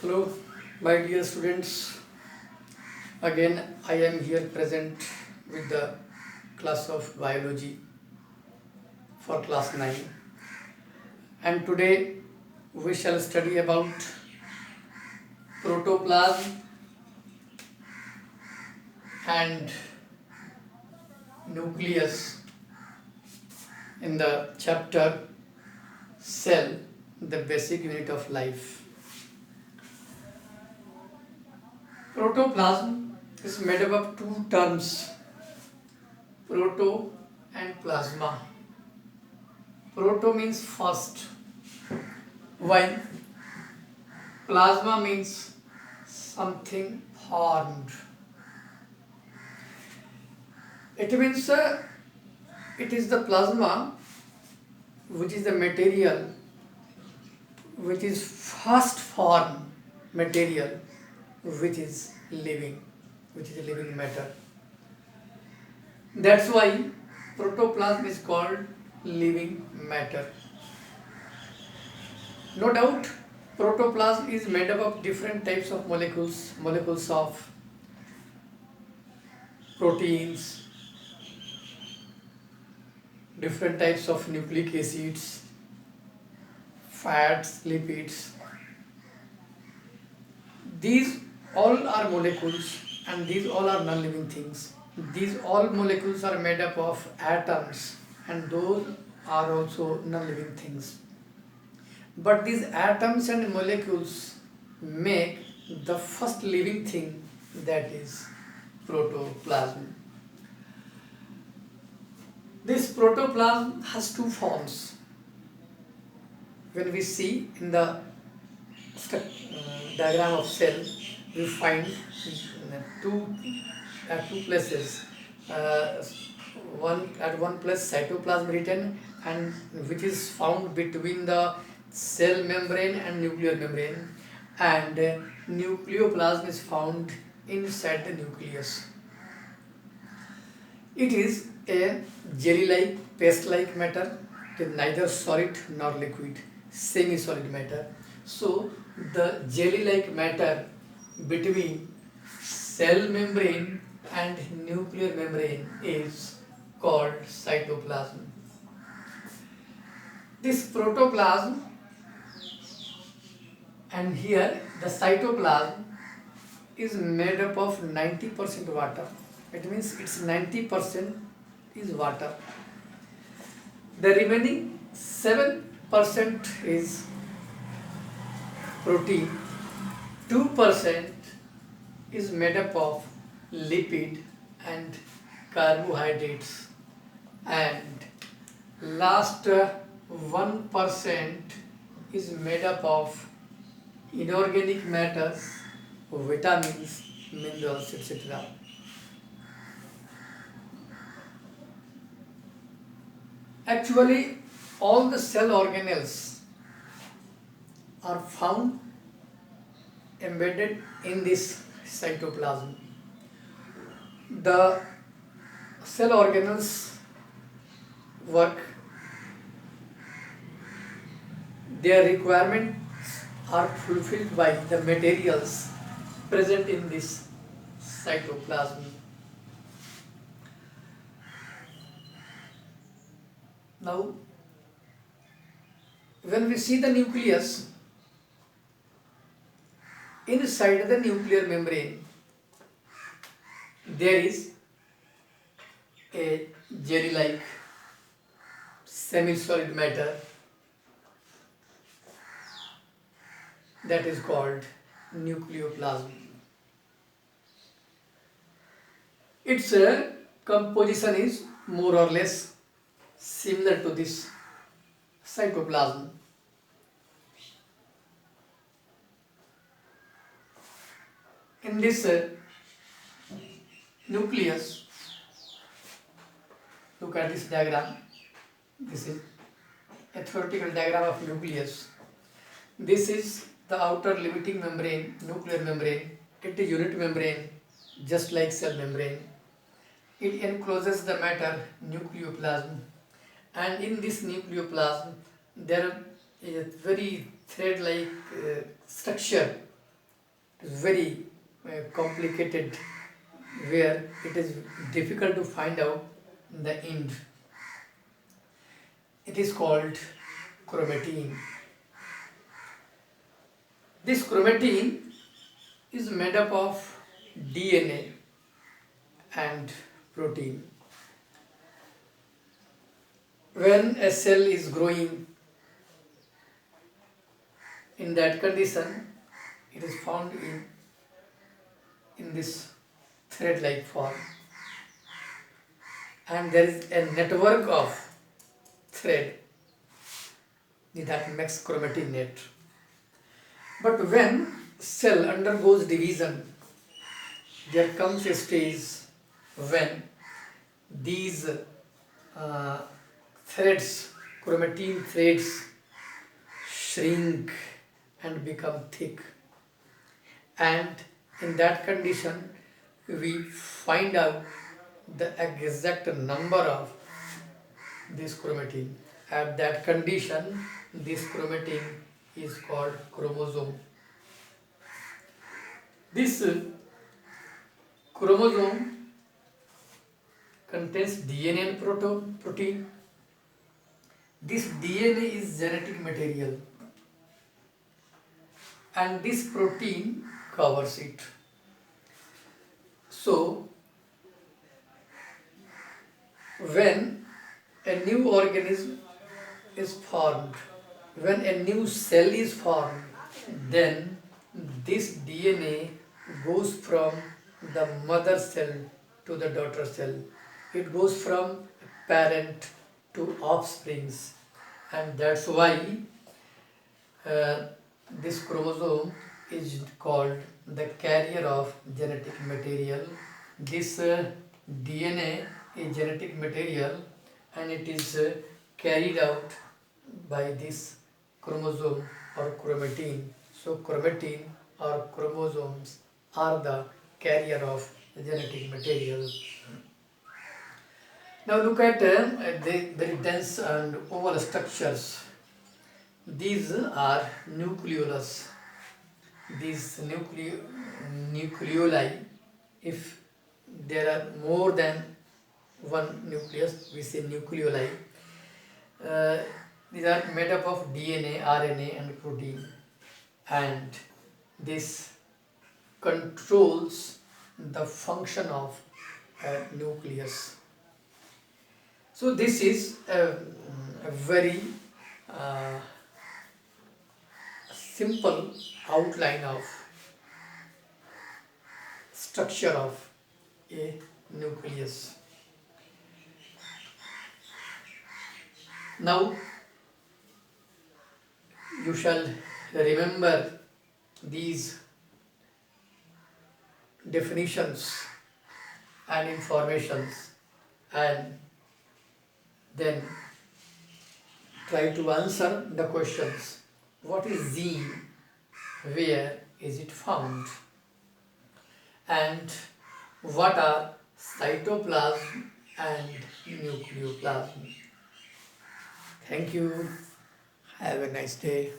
Hello, my dear students. Again, I am here present with the class of biology for class 9. And today we shall study about protoplasm and nucleus in the chapter Cell, the basic unit of life. Protoplasm is made up of two terms, proto and plasma. Proto means first, while plasma means something formed. It means it is the plasma which is the material which is first form material which is living, which is a living matter. That's why protoplasm is called living matter. No doubt, protoplasm is made up of different types of molecules of proteins, different types of nucleic acids, fats, lipids. These all are molecules and these all are non-living things. These all molecules are made up of atoms and those are also non-living things. But these atoms and molecules make the first living thing, that is protoplasm. This protoplasm has two forms. When we see in the diagram of cell, we find two places. One place cytoplasm written, and which is found between the cell membrane and nuclear membrane, and nucleoplasm is found inside the nucleus. It is a jelly-like, paste-like matter. It is neither solid nor liquid, semi-solid matter. So the jelly-like matter between cell membrane and nuclear membrane is called cytoplasm. This protoplasm, and here the cytoplasm is made up of 90% water. It means it's 90% is water. The remaining 7% is protein, 2% is made up of lipid and carbohydrates, and last 1% is made up of inorganic matters, vitamins, minerals, etc. Actually, all the cell organelles are found embedded in this cytoplasm. The cell organelles work, their requirements are fulfilled by the materials present in this cytoplasm. Now, when we see the nucleus, inside the nuclear membrane, there is a jelly-like semi-solid matter that is called nucleoplasm. Its composition is more or less similar to this cytoplasm. In this nucleus, look at this diagram. This is a theoretical diagram of nucleus. This is the outer limiting membrane, nuclear membrane. It is unit membrane, just like cell membrane. It encloses the matter, nucleoplasm, and in this nucleoplasm there is a very thread-like structure is very complicated, where it is difficult to find out the end. It is called chromatin. This chromatin is made up of DNA and protein. When a cell is growing, in that condition, it is found in this thread-like form, and there is a network of thread that makes chromatin net. But when cell undergoes division, there comes a stage when these threads, chromatin threads, shrink and become thick, and in that condition we find out the exact number of this chromatin. At that condition, this chromatin is called chromosome. This chromosome contains DNA and protein. This DNA is genetic material, and this protein covers it. So, when a new organism is formed, when a new cell is formed, then this DNA goes from the mother cell to the daughter cell. It goes from parent to offsprings, and that's why this chromosome is called the carrier of genetic material. This DNA is genetic material, and it is carried out by this chromosome or chromatin. So chromatin or chromosomes are the carrier of genetic material. Now look at the very dense and oval structures. These are nucleolus. These nucleoli, if there are more than one nucleus, we say nucleoli. These are made up of DNA, RNA and protein, and this controls the function of a nucleus. So this is a very simple outline of structure of a nucleus. Now you shall remember these definitions and informations, and then try to answer the questions. What is gene? Where is it found? And what are cytoplasm and nucleoplasm? Thank you. Have a nice day.